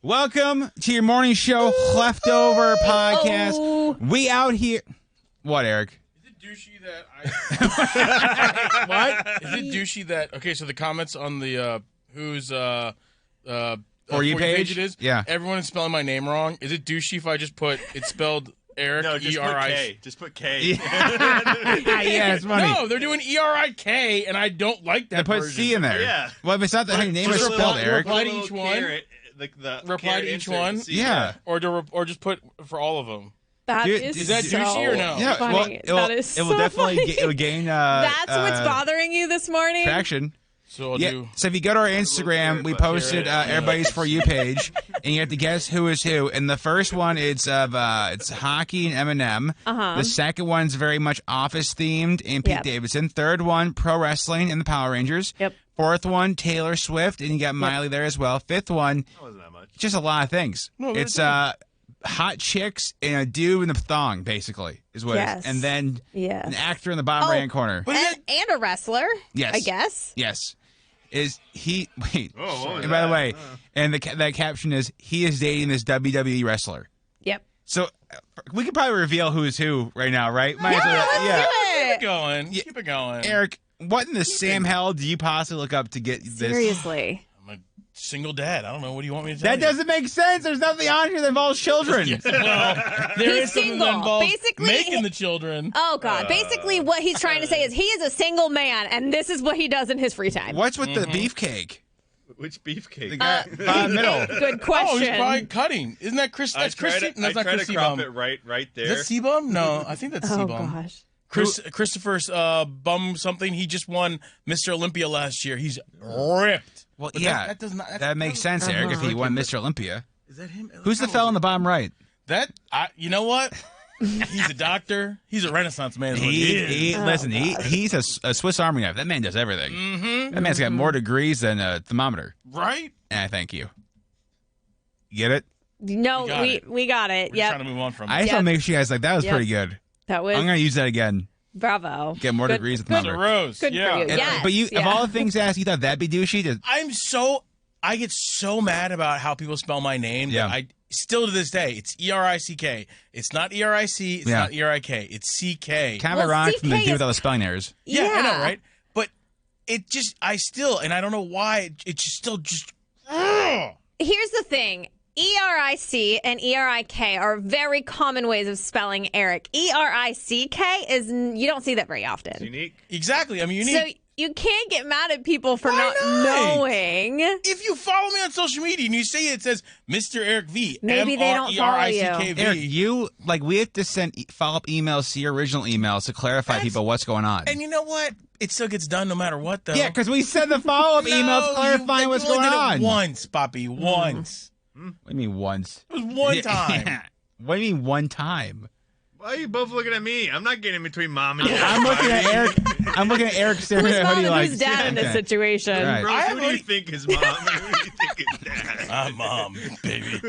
Welcome to your morning show leftover podcast. Oh. We out here. What, Eric? Is it douchey that I... What? Is it douchey that... Okay, so the comments on the who's... For you page? It is. Yeah. Everyone is spelling my name wrong. Is it douchey if I just put... It's spelled Eric, No, just put E-R-I... K. Just put K. Yeah, it's funny. No, they're doing E-R-I-K, and I don't like that They put version. C in there. Yeah. Well, if it's not how your name is Just spelled, Eric. reply to each one. Reply to each one. Yeah. Or just put for all of them. That Dude, is is that so douchey or no? Yeah, funny. well, That is it will so definitely funny. it will gain That's what's bothering you this morning? traction. So I'll Yeah. do... So if you go to our Instagram, we posted everybody's For You page, and you have to guess who is who. And the first one, it's hockey and Eminem. The second one's very much Office themed and Pete Yep. Davidson. Third one, pro wrestling and the Power Rangers. Yep. Fourth one, Taylor Swift, and you got Miley there as well. Fifth one, That wasn't that much. just a lot of things. No, It's they're hot chicks and a dude in the thong, basically, is what it Yes. is. And then Yes. an actor in the bottom Oh. right-hand corner. And a wrestler, Yes. I guess. Yes. Is he... Wait. Oh, what was And by the that? way, and that caption is, he is dating this WWE wrestler. Yep. So we could probably reveal who's who right now, right? Might as well- let's do Keep it. it going. Yeah. Keep it going. Eric, what in the Sam hell do you possibly look up to get this? Seriously. I'm a single dad. I don't know. What do you want me to tell That you? doesn't make sense. There's nothing on here that involves children. Well, there He's is something single. that involves Basically, making the children. Oh, God. Basically, what he's trying to say is he is a single man, and this is what he does in his free time. What's with the beefcake? Which beefcake? The guy middle. Good Oh, question. he's probably cutting. Isn't that Chris? That's Chris. I That's not tried Chris to crop Seabum. it right there. Is that Seabum? No, I think that's Oh, Seabum. gosh. Christopher's bum something. He just won Mr. Olympia last year. He's ripped. Well, But yeah. that does not. That makes sense, Eric, if he won Mr. Olympia. Is that him? Who's the fellow on the bottom right? You know what? He's a doctor. He's a Renaissance man. Is what he is. Listen, he's a Swiss Army knife. That man does everything. Mm-hmm. That man's got more degrees than a thermometer. Right? And I thank you. Get it? No, We got it. we got it. We're just Yep. trying to move on from I it. just want to make sure you guys like that was Yep. pretty good. That was I'm gonna use that again. bravo. Get more Good- degrees with good- So number. Rose. Good for yeah. you. And- Yes, but of yeah. all the things asked, you thought that'd be douchey? I get so mad about how people spell my name. Yeah. That I still to this day, it's E-R-I-C-K. It's not E-R-I-C. It's Yeah. not E-R-I-K. It's C-K. Kind of Well, ironic from the CK dude is- with all the spelling errors. Yeah, I know, right? But it just, and I don't know why, it just still just. Ugh. Here's the thing. ERIC and ERIK are very common ways of spelling Eric. ERICK is, you don't see that very often. It's unique. Exactly. I mean, you So need. you can't get mad at people for Why not not? knowing. If you follow me on social media and you see it says Mr. Eric V, Maybe they don't follow you. M-R-E-R-I-C-K-V. Eric, we have to send follow-up emails to your original emails to clarify people what's going on. And you know what? It still gets done no matter what, though. Yeah, because we send the follow-up emails clarifying what's going on. Once, Poppy, once. What do you mean once? It was one time. What do you mean one time? Why are you both looking at me? I'm not getting in between mom and dad. I'm looking at Eric. I'm looking at Eric staring Who's at mom hoodie and like. who's dad in this okay. situation? Right. Bro, I who have do you already- think is mom and who do you think is dad? I'm mom, baby.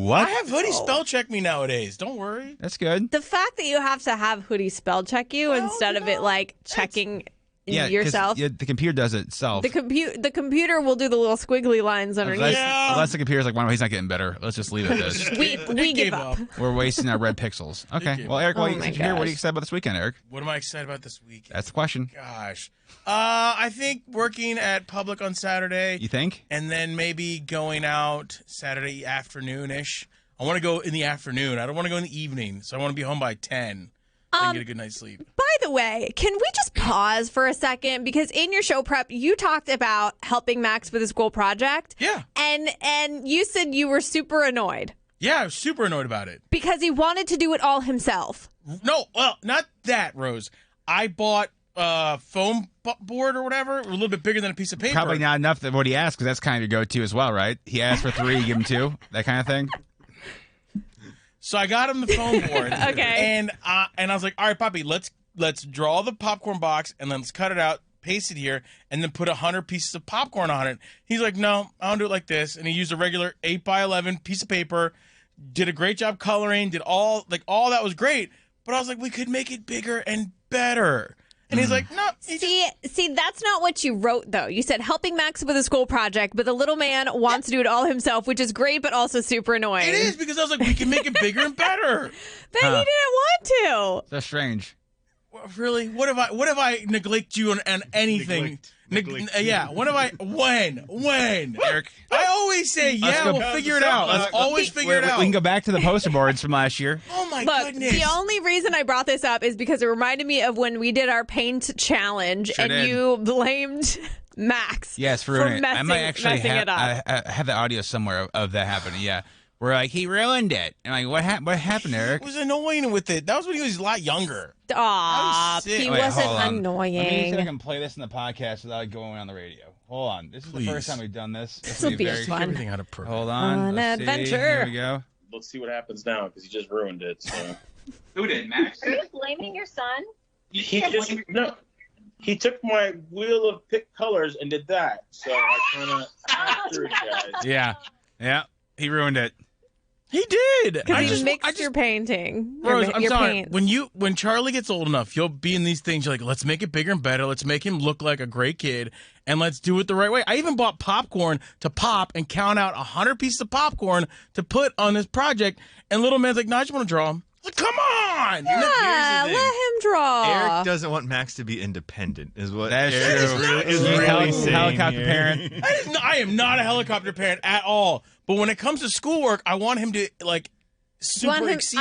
What? I have hoodie spell check me nowadays. Don't worry. That's good. The fact that you have to have Hoodie spell check you instead of it like checking Yeah, 'cause, yourself. yeah, the computer does it itself. The computer will do the little squiggly lines underneath. Unless the computer's like, well, he's not getting better. Let's just leave it at this. We It give gave up. We're wasting our red pixels. Okay. gave Well, Eric, up. what Oh my since you're here, what are you gosh. excited about this weekend, Eric? What am I excited about this weekend? That's the question. Gosh. I think working at Public on Saturday. You think? And then maybe going out Saturday afternoon-ish. I want to go in the afternoon. I don't want to go in the evening. So I want to be home by 10 so I can get a good night's sleep. By the way, can we just pause for a second? Because in your show prep, you talked about helping Max with his school project. Yeah. And you said you were super annoyed Yeah, I was super annoyed about it. because he wanted to do it all himself. No, well, not that, Rose. I bought foam board or whatever, a little bit bigger than a piece of paper. Probably not enough that what he asked, because that's kind of your go-to as well, right? He asked for 3, you give him 2, that kind of thing. So I got him the foam board. Okay. And I was like, all right, Poppy, let's draw the popcorn box and then let's cut it out, paste it here, and then put 100 pieces of popcorn on it. He's like, no, I don't do it like this. And he used a regular 8x11 piece of paper, did a great job coloring, did all that was great. But I was like, we could make it bigger and better. And he's like, no. See, that's not what you wrote, though. You said helping Max with a school project, but the little man wants to do it all himself, which is great, but also super annoying. It is, because I was like, we can make it bigger and better. But he didn't want to. That's strange. Well, really? What have I neglected you on anything? Neglect. Yeah. When? Eric. I always say, we'll figure it out. Let's always figure it out. We can go back to the poster boards from last year. Oh my Look, goodness. the only reason I brought this up is because it reminded me of when we did our paint challenge and did. you blamed Max Yes, for ruining it. I might actually messing it up. I have the audio somewhere of that happening. Yeah. We're like, he ruined it. And like, what happened, Eric? He was annoying with it. That was when he was a lot younger. Aw, sick. he Wait, wasn't hold on. annoying. Let me see if I can play this in the podcast without going on the radio. Hold on. This is Please. the first time we've done this. This will be very fun. Everything out of program. Hold on. An Let's see. adventure. Here we go. Let's see what happens now because he just ruined it. So Who did, Max? Are you blaming your son? he took my wheel of pick colors and did that. So I kind of screwed guys. Yeah. Yeah. He ruined it. He did. Because he mixed your painting. Rose, your, I'm your sorry. paints. When Charlie gets old enough, you'll be in these things. You're like, let's make it bigger and better. Let's make him look like a great kid, and let's do it the right way. I even bought popcorn to pop and count out 100 pieces of popcorn to put on this project. And little man's like, no, I just want to draw him. Like, come on! Yeah, let him draw. Eric doesn't want Max to be independent, is what That's Eric true. is really saying Helicopter here. parent. I am not a helicopter parent at all. But when it comes to schoolwork, I want him to like super exceed.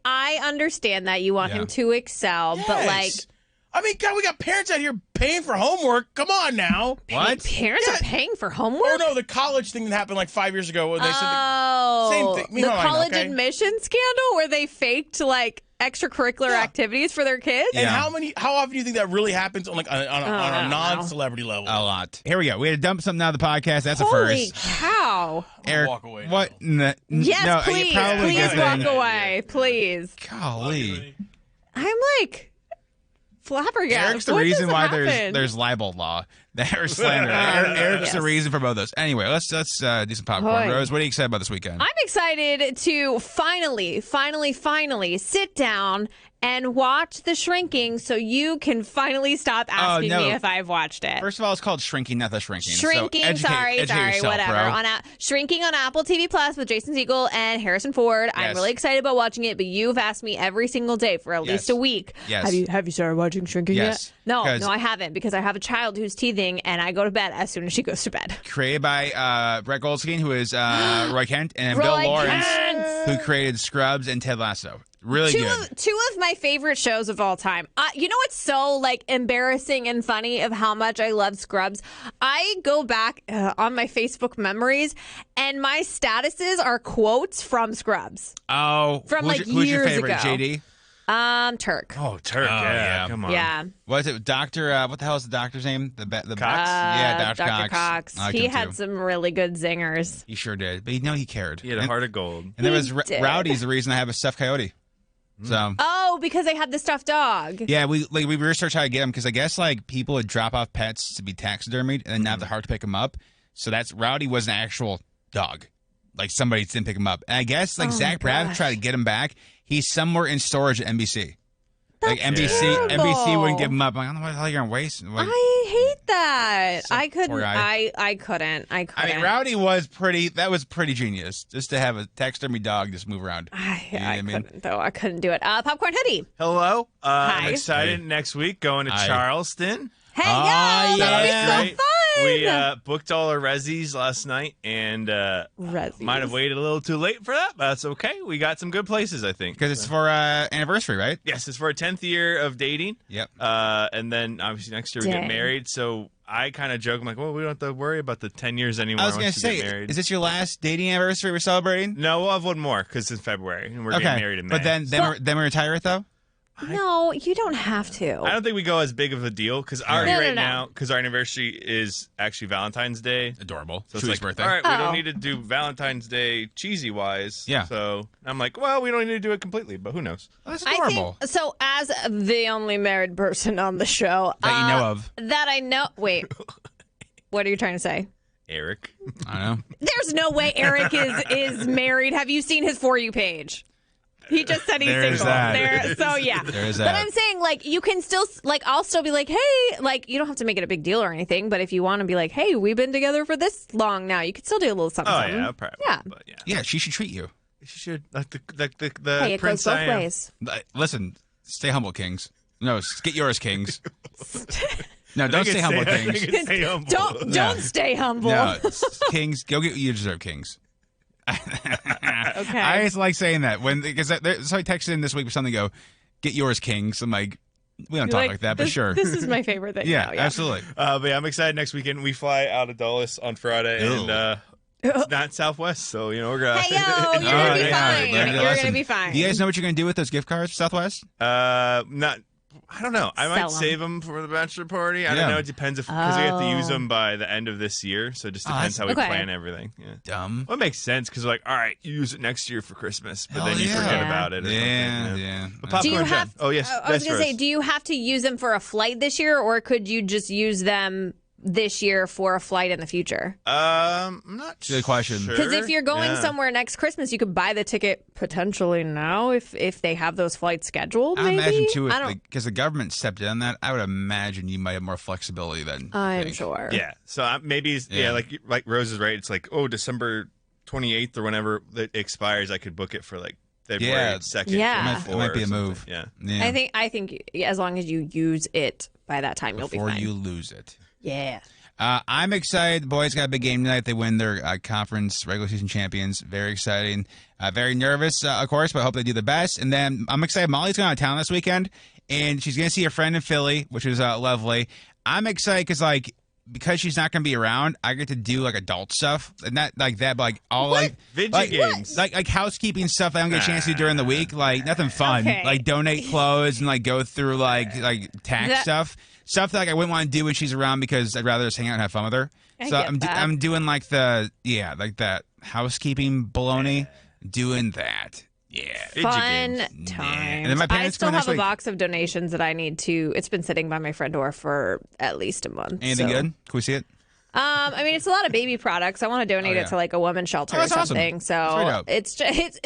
I understand that you want Yeah. him to excel, but like Yes. I mean, God, we got parents out here paying for homework. Come on now. What? parents Yeah. are paying for homework. Oh no, the college thing that happened like 5 years ago. Where they said Oh, same thing. The Meanwhile, I know, college okay? admission scandal where they faked like extracurricular Yeah. activities for their kids. and Yeah. how often do you think that really happens on like on I a don't non-celebrity level? A lot. Here we go. We had to dump something out of the podcast. That's Holy a first. cow! Eric, walk away what? Yes, no, please, probably please good walk thing. away, please. Golly. I'm like flabbergasted. Eric's the When reason does why it happen? there's libel law. Or slander. Eric's the Yes. reason for both those. Anyway, let's do some popcorn. Hoy. Rose, what are you excited about this weekend? I'm excited to finally sit down and watch The Shrinking so you can finally stop asking no. me if I've watched it. First of all, it's called Shrinking, not The Shrinking. So Shrinking, educate yourself, whatever. bro. Shrinking on Apple TV Plus with Jason Segel and Harrison Ford. I'm Yes. really excited about watching it, but you've asked me every single day for at least Yes. a week. Yes. Have you started watching Shrinking Yes. yet? No, 'Cause- I haven't because I have a child who's teething and I go to bed as soon as she goes to bed. Created by Brett Goldstein, who is Roy Kent, and Roy Bill Lawrence, Kent! who created Scrubs and Ted Lasso. Really Two good. of my favorite shows of all time. You know what's so like embarrassing and funny of how much I love Scrubs? I go back on my Facebook memories, and my statuses are quotes from Scrubs. Oh, From, like, who's your years favorite? ago. JD. Turk. Oh, Turk. yeah. Come on. Yeah. What is it? Doctor. What the hell is the doctor's name? The Cox? Yeah, Dr. Dr. Cox. I like He him, had too. some really good zingers. He sure did, but he cared. He had a and, heart of gold. and there was He did. Rowdy's the reason I have a stuffed coyote. So Oh, because they had the stuffed dog. yeah, we researched how to get them because I guess like people would drop off pets to be taxidermied and then not have the heart to pick them up. So that's Rowdy was an actual dog, like somebody didn't pick him up. And I guess like Oh, Zach my Braff gosh. tried to get him back. He's somewhere in storage at NBC. Like NBC terrible. wouldn't give him up. I'm like, I don't know what the hell you're gonna waste. Like, I hate that. So I couldn't. poor guy. I couldn't. I couldn't. I mean, Rowdy was pretty. That was pretty genius, just to have a taxidermy dog just move around. I You know what I mean? couldn't though. I couldn't do it. Popcorn hoodie. Hello. Hi. I'm excited. Next week, going to Hi. Charleston. Hey, Ah, yo, that'll yeah. be so fun. We booked all our resis last night and Resis. might have waited a little too late for that, but that's okay. We got some good places, I think. Because it's for anniversary, right? Yes, it's for our 10th year of dating. Yep. And then obviously next year we Dang. get married. So I kind of joke, I'm like, well, we don't have to worry about the 10 years anymore. I was gonna once we get say, married. is this your last dating anniversary we're celebrating? No, we'll have one more because it's February and we're getting married in May. but then we retire it though. No, you don't have to. I don't think we go as big of a deal because already No, no, right no. now, because our anniversary is actually Valentine's Day. Adorable. So Chewy's it's like, birthday. all right, we Oh. don't need to do Valentine's Day cheesy wise. Yeah. So I'm like, well, we don't need to do it completely, but who knows? Oh, that's I adorable. think so. As the only married person on the show That you know of. that I know. Wait, what are you trying to say? Eric. I don't know. There's no way Eric is married. Have you seen his For You page? He just said he's There's single. that. So yeah. There's But that. I'm saying, like, you can still, like, I'll still be like, hey, like, you don't have to make it a big deal or anything. But if you want to be like, hey, we've been together for this long now, you could still do a little something. Oh something. yeah, probably. Yeah. But yeah. Yeah, she should treat you. She should like the Hey, it goes prince both I am. ways. Listen, stay humble, kings. No, get yours, kings. No, don't Make it stay humble, make kings. it stay humble. Don't stay humble. No, kings, go get what you deserve, kings. Okay. I just like saying that because somebody texted in this week or something. Go, get yours, kings. I'm like, we don't You're talk like that, but this, sure. This is my favorite thing. Yeah, now, yeah. absolutely. But yeah, I'm excited. Next weekend we fly out of Dulles on Friday, and it's not Southwest, so we're gonna. Hey, yo, you're going to be yeah, fine. yeah, You're going to be fine. Do you guys know what you're gonna do with those gift cards for Southwest? Not. I don't know. I might Sell 'em. save them for the bachelor party. I Yeah. don't know. It depends because we have to use Oh. them by the end of this year. So it just depends how we okay. plan everything. Yeah. Dumb. Well, it makes sense because like, all right, you use it next year for Christmas, but Hell then you yeah. forget Yeah. about it. Or Yeah, something. yeah. But Do you popcorn have? Jen. Oh yes, I was that's going to say, Rose. do you have to use them for a flight this year, or could you just use them this year for a flight in the future? I'm not Good question. sure. Because if you're going Yeah. somewhere next Christmas, you could buy the ticket potentially now if they have those flights scheduled. I Maybe imagine too, I don't. because the government stepped in on that. I would imagine you might have more flexibility then. I'm sure. Yeah. So maybe Yeah. like Rose is right. It's like December 28th or whenever it expires, I could book it for like February Yeah. 2nd. Yeah. It might be a move. Yeah. Yeah. I think as long as you use it by that time, you'll be Before fine. you lose it. Yeah. I'm excited. The boys got a big game tonight. They win their conference regular season champions. Very exciting. Very nervous, of course, but I hope they do the best. And then I'm excited. Molly's going out of town this weekend, and she's going to see a friend in Philly, which is lovely. I'm excited because she's not going to be around, I get to do like adult stuff and not like that, but like all Video games. like housekeeping stuff I don't get a chance to do during the week. Like nothing fun. Okay. Like donate clothes and like go through like tax That- stuff that like I wouldn't want to do when she's around because I'd rather just hang out and have fun with her. I So get that. I'm doing like that housekeeping baloney, doing that. Yeah. Video Fun games. times. And then my I parents still go next have a week. box of donations that I need to. It's been sitting by my front door for at least a month. Anything so. good? Can we see it? I mean, it's a lot of baby products. I want to donate Oh, yeah. it to like a women's shelter Oh, or that's awesome. something. That's very So dope. it's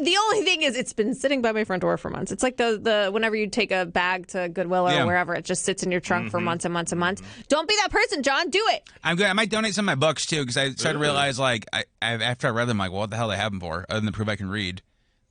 the only thing is it's been sitting by my front door for months. It's like the whenever you take a bag to Goodwill or Yeah. wherever, it just sits in your trunk for months and months and months. Don't be that person, John. Do it. I'm good. I might donate some of my books too because I started to realize like I after I read them like, well, what the hell do I have them for other than to prove I can read?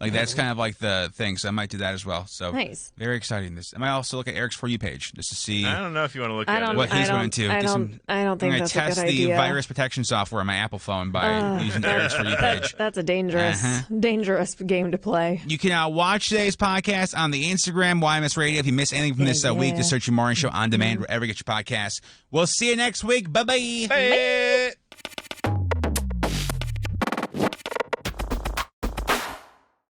Like that's kind of like the thing. So I might do that as well. So Nice. very exciting. This. I might also look at Eric's For You page just to see I don't know if you want to look I at don't. it. what he's I going don't, to. I Do don't. some- I don't I'm think going that's to a good test the idea. virus protection software on my Apple phone by using Eric's For You page. That's a dangerous game to play. You can watch today's podcast on the Instagram, YMS Radio. If you miss anything from this week, just search your Morning Show on demand wherever you get your podcasts. We'll see you next week. Bye-bye. Hey!